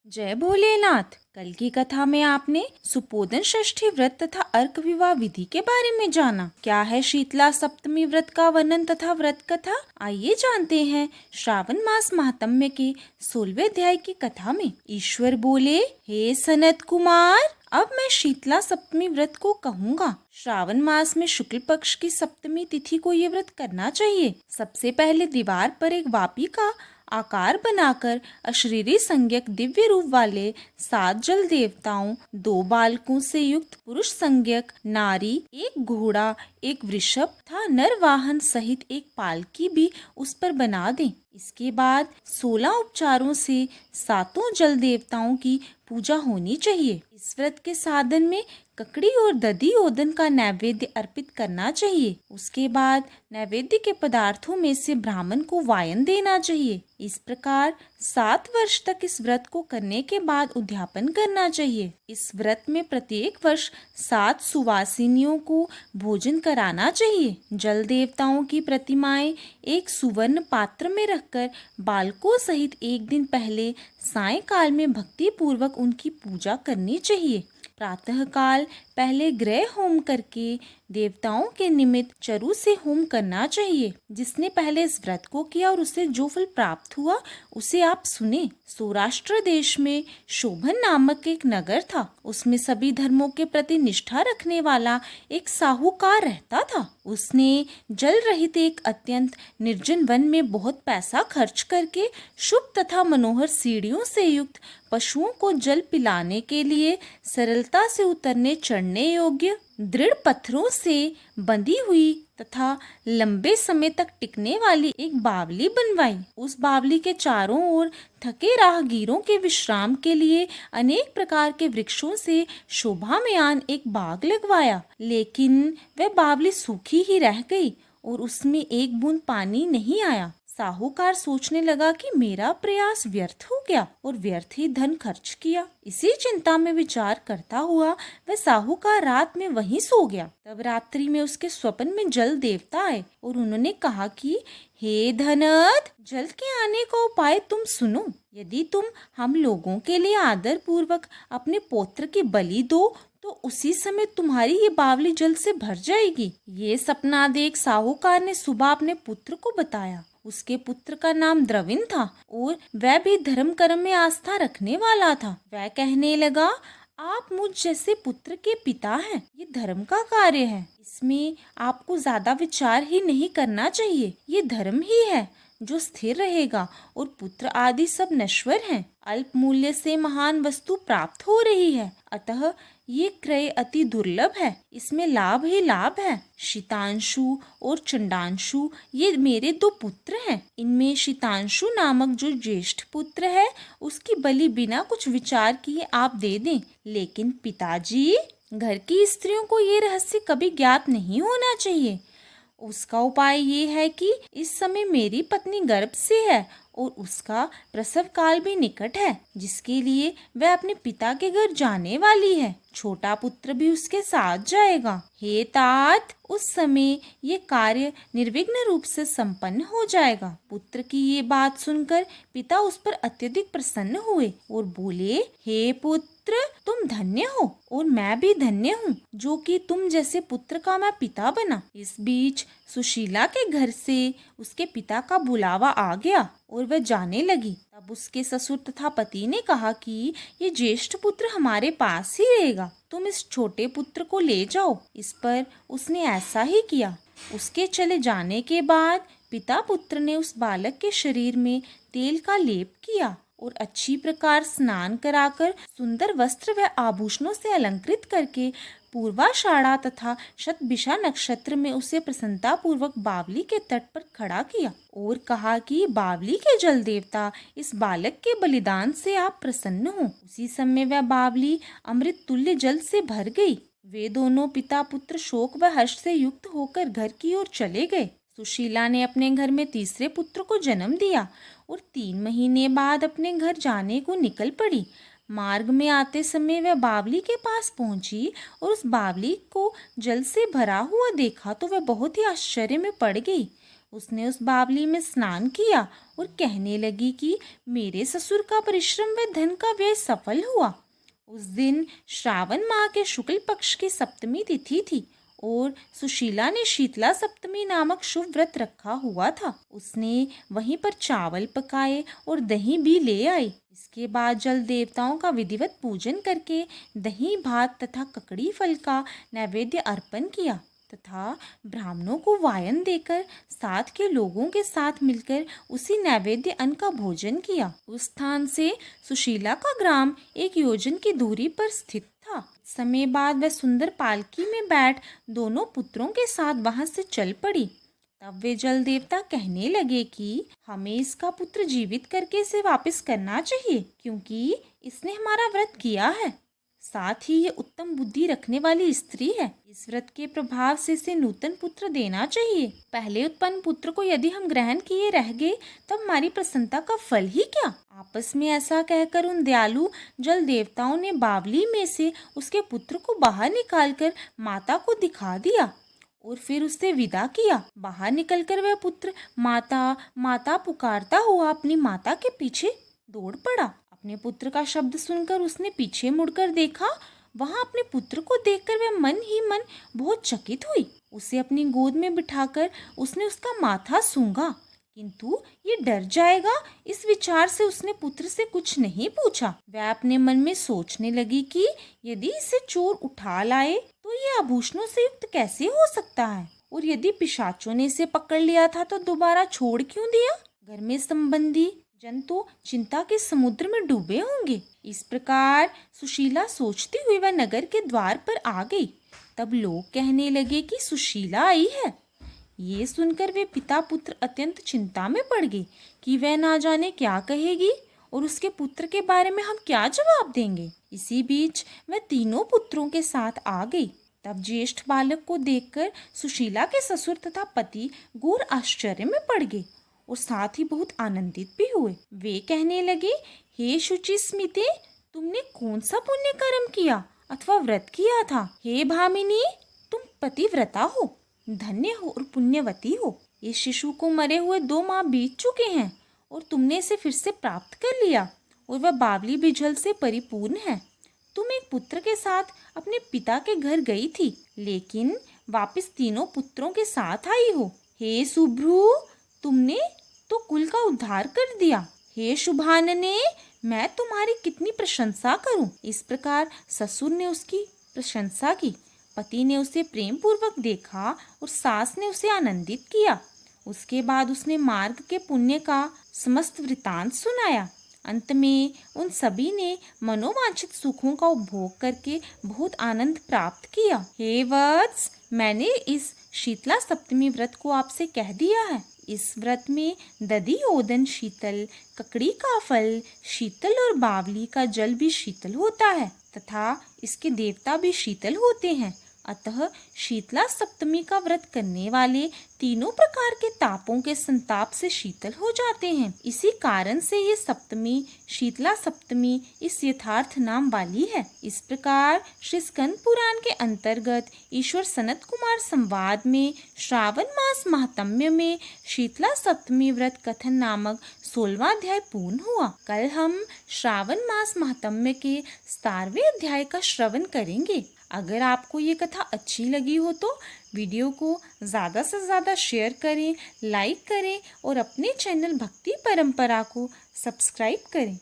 जय भोलेनाथ। कल की कथा में आपने सुपोदन षष्ठी व्रत तथा अर्क विवाह विधि के बारे में जाना। क्या है शीतला सप्तमी व्रत का वर्णन तथा व्रत कथा? आइए जानते हैं। श्रावण मास महात्म्य के 16वें अध्याय की कथा में ईश्वर बोले, हे सनत कुमार, अब मैं शीतला सप्तमी व्रत को कहूँगा। श्रावण मास में शुक्ल पक्ष की सप्तमी तिथि को ये व्रत करना चाहिए। सबसे पहले दीवार पर एक वापी का आकार बनाकर अशरीरी संज्ञक दिव्य रूप वाले 7 जल देवताओं, 2 बालकों से युक्त पुरुष संज्ञक नारी, एक घोड़ा, एक वृषभ तथा नर वाहन सहित एक पालकी भी उस पर बना दें। इसके बाद 16 उपचारों से 7 जल देवताओं की पूजा होनी चाहिए। इस व्रत के साधन में ककड़ी और दधी ओदन का नैवेद्य अर्पित करना चाहिए। उसके बाद नैवेद्य के पदार्थों में से ब्राह्मण को वायन देना चाहिए। इस प्रकार 7 वर्ष तक इस व्रत को करने के बाद उद्यापन करना चाहिए। इस व्रत में प्रत्येक वर्ष 7 सुवासिनियों को भोजन कराना चाहिए। जल देवताओं की प्रतिमाएं एक सुवर्ण पात्र में रखकर बालकों सहित एक दिन पहले सायंकाल में भक्ति पूर्वक उनकी पूजा करनी चाहिए। प्रातः काल पहले ग्रह होम करके देवताओं के निमित्त चरु से होम करना चाहिए। जिसने पहले इस व्रत को किया और उसे जो फल प्राप्त हुआ उसे आप सुने। सौराष्ट्र देश में शोभन नामक एक नगर था। उसमें सभी धर्मों के प्रति निष्ठा रखने वाला एक साहूकार रहता था। उसने जल रहित एक अत्यंत निर्जन वन में बहुत पैसा खर्च करके शुभ तथा मनोहर सीढ़ियों से युक्त पशुओं को जल पिलाने के लिए सरलता से उतरने चढ़ने योग्य दृढ़ पत्थरों से बंधी हुई तथा लंबे समय तक टिकने वाली एक बावली बनवाई। उस बावली के चारों ओर थके राहगीरों के विश्राम के लिए अनेक प्रकार के वृक्षों से शोभामयान एक बाग लगवाया। लेकिन वह बावली सूखी ही रह गई और उसमें एक बूंद पानी नहीं आया। साहूकार सोचने लगा कि मेरा प्रयास व्यर्थ हो गया और व्यर्थ ही धन खर्च किया। इसी चिंता में विचार करता हुआ वह साहूकार रात में वहीं सो गया। तब रात्रि में उसके स्वप्न में जल देवता आए और उन्होंने कहा कि हे धनत, जल के आने का उपाय तुम सुनो। यदि तुम हम लोगों के लिए आदर पूर्वक अपने पौत्र की बलि दो तो उसी समय तुम्हारी ये बावली जल से भर जाएगी। ये सपना देख साहूकार ने सुबह अपने पुत्र को बताया। उसके पुत्र का नाम द्रविण था और वह भी धर्म कर्म में आस्था रखने वाला था। वह कहने लगा, आप मुझ जैसे पुत्र के पिता हैं। ये धर्म का कार्य है, इसमें आपको ज्यादा विचार ही नहीं करना चाहिए। ये धर्म ही है जो स्थिर रहेगा और पुत्र आदि सब नश्वर हैं। अल्प मूल्य से महान वस्तु प्राप्त हो रही है, अतः ये क्रय अति दुर्लभ है। इसमें लाभ ही लाभ है। शीतांशु और चंडांशु ये मेरे 2 पुत्र हैं। इनमें शीतांशु नामक जो ज्येष्ठ पुत्र है उसकी बलि बिना कुछ विचार किए आप दे दें। लेकिन पिताजी, घर की स्त्रियों को ये रहस्य कभी ज्ञात नहीं होना चाहिए। उसका उपाय ये है कि इस समय मेरी पत्नी गर्भ से है और उसका प्रसव काल भी निकट है, जिसके लिए वह अपने पिता के घर जाने वाली है। छोटा पुत्र भी उसके साथ जाएगा। हे तात, उस समय ये कार्य निर्विघ्न रूप से संपन्न हो जाएगा। पुत्र की ये बात सुनकर पिता उस पर अत्यधिक प्रसन्न हुए और बोले, हे पुत्र, तुम धन्य हो और मैं भी धन्य हूँ जो कि तुम जैसे पुत्र का मैं पिता बना। इस बीच सुशीला के घर से उसके पिता का बुलावा आ गया और वह जाने लगी। तब उसके ससुर तथा पति ने कहा कि ये ज्येष्ठ पुत्र हमारे पास ही रहेगा, तुम इस छोटे पुत्र को ले जाओ। इस पर उसने ऐसा ही किया। उसके चले जाने के बाद पिता पुत्र ने उस बालक के शरीर में तेल का लेप किया और अच्छी प्रकार स्नान कराकर सुंदर वस्त्र व आभूषणों से अलंकृत करके पूर्वाषाढ़ा तथा शतभिषा नक्षत्र में उसे प्रसन्नता पूर्वक बावली के तट पर खड़ा किया और कहा कि बावली के जल देवता, इस बालक के बलिदान से आप प्रसन्न हो। उसी समय वह बावली अमृत तुल्य जल से भर गई। वे दोनों पिता पुत्र शोक व हर्ष से युक्त होकर घर की ओर चले गए। सुशीला ने अपने घर में तीसरे पुत्र को जन्म दिया और 3 महीने बाद अपने घर जाने को निकल पड़ी। मार्ग में आते समय वह बावली के पास पहुंची और उस बावली को जल से भरा हुआ देखा तो वह बहुत ही आश्चर्य में पड़ गई। उसने उस बावली में स्नान किया और कहने लगी कि मेरे ससुर का परिश्रम व धन का व्यय सफल हुआ। उस दिन श्रावण माह के शुक्ल पक्ष की सप्तमी तिथि थी और सुशीला ने शीतला सप्तमी नामक शुभ व्रत रखा हुआ था। उसने वहीं पर चावल पकाए और दही भी ले आई। इसके बाद जल देवताओं का विधिवत पूजन करके दही भात तथा ककड़ी फल का नैवेद्य अर्पण किया तथा ब्राह्मणों को वायन देकर साथ के लोगों के साथ मिलकर उसी नैवेद्य अन्न का भोजन किया। उस स्थान से सुशीला का ग्राम 1 योजन की दूरी पर स्थित था। समय बाद वह सुंदर पालकी में बैठ दोनों पुत्रों के साथ वहां से चल पड़ी। तब वे जल देवता कहने लगे कि हमें इसका पुत्र जीवित करके इसे वापस करना चाहिए, क्योंकि इसने हमारा व्रत किया है। साथ ही ये उत्तम बुद्धि रखने वाली स्त्री है। इस व्रत के प्रभाव से इसे नूतन पुत्र देना चाहिए। पहले उत्पन्न पुत्र को यदि हम ग्रहण किए रह गए तब हमारी प्रसन्नता का फल ही क्या। आपस में ऐसा कहकर उन दयालु जल देवताओं ने बावली में से उसके पुत्र को बाहर निकालकर माता को दिखा दिया और फिर उससे विदा किया। बाहर निकलकर वह पुत्र माता माता पुकारता हुआ अपनी माता के पीछे दौड़ पड़ा। अपने पुत्र का शब्द सुनकर उसने पीछे मुड़कर देखा। वहां अपने पुत्र को देखकर वह मन ही मन बहुत चकित हुई। उसे अपनी गोद में बिठाकर उसने उसका माथा सूंघा, किंतु ये डर जाएगा इस विचार से उसने पुत्र से कुछ नहीं पूछा। वह अपने मन में सोचने लगी कि यदि इसे चोर उठा लाए तो ये आभूषणों से युक्त कैसे हो सकता है, और यदि पिशाचों ने इसे पकड़ लिया था तो दोबारा छोड़ क्यों दिया। घर में संबंधी जन तो चिंता के समुद्र में डूबे होंगे। इस प्रकार सुशीला सोचती हुई वह नगर के द्वार पर आ गई। तब लोग कहने लगे कि सुशीला आई है। ये सुनकर वे पिता पुत्र अत्यंत चिंता में पड़ गए कि वह ना जाने क्या कहेगी और उसके पुत्र के बारे में हम क्या जवाब देंगे। इसी बीच वह तीनों पुत्रों के साथ आ गई। तब ज्येष्ठ बालक को देखकर सुशीला के ससुर तथा पति घोर आश्चर्य में पड़ गए और साथ ही बहुत आनंदित भी हुए। वे कहने लगे, हे शुचि स्मिते, तुमने कौन सा पुण्य कर्म किया अथवा व्रत किया था। हे भामिनी, तुम पतिव्रता हो, धन्य हो और पुण्यवती हो। इस शिशु को मरे हुए 2 माह बीत चुके हैं और तुमने इसे फिर से प्राप्त कर लिया और वह बावली भी जल से परिपूर्ण है। तुम एक पुत्र के साथ अपने पिता के घर गई थी, लेकिन वापस तीनों पुत्रों के साथ आई हो। हे सुभ्रू, तुमने तो कुल का उद्धार कर दिया। हे शुभानने, मैं तुम्हारी कितनी प्रशंसा करूं। इस प्रकार ससुर ने उसकी प्रशंसा की। पति ने उसे प्रेम पूर्वक देखा और सास ने उसे आनंदित किया। उसके बाद उसने मार्ग के पुण्य का समस्त वृतांत सुनाया। अंत में उन सभी ने मनोवांछित सुखों का उपभोग करके बहुत आनंद प्राप्त किया। हे वत्स, मैंने इस शीतला सप्तमी व्रत को आपसे कह दिया है। इस व्रत में दधि ओदन शीतल, ककड़ी का फल शीतल और बावली का जल भी शीतल होता है तथा इसके देवता भी शीतल होते हैं। अतः शीतला सप्तमी का व्रत करने वाले तीनों प्रकार के तापों के संताप से शीतल हो जाते हैं। इसी कारण से ये सप्तमी शीतला सप्तमी इस यथार्थ नाम वाली है। इस प्रकार श्री स्कंद पुराण के अंतर्गत ईश्वर सनत कुमार संवाद में श्रावण मास महात्म्य में शीतला सप्तमी व्रत कथन नामक 16वां अध्याय पूर्ण हुआ। कल हम श्रावण मास महात्म्य के 17वें अध्याय का श्रवण करेंगे। अगर आपको ये कथा अच्छी लगी हो तो वीडियो को ज़्यादा से ज़्यादा शेयर करें, लाइक करें और अपने चैनल भक्ति परंपरा को सब्सक्राइब करें।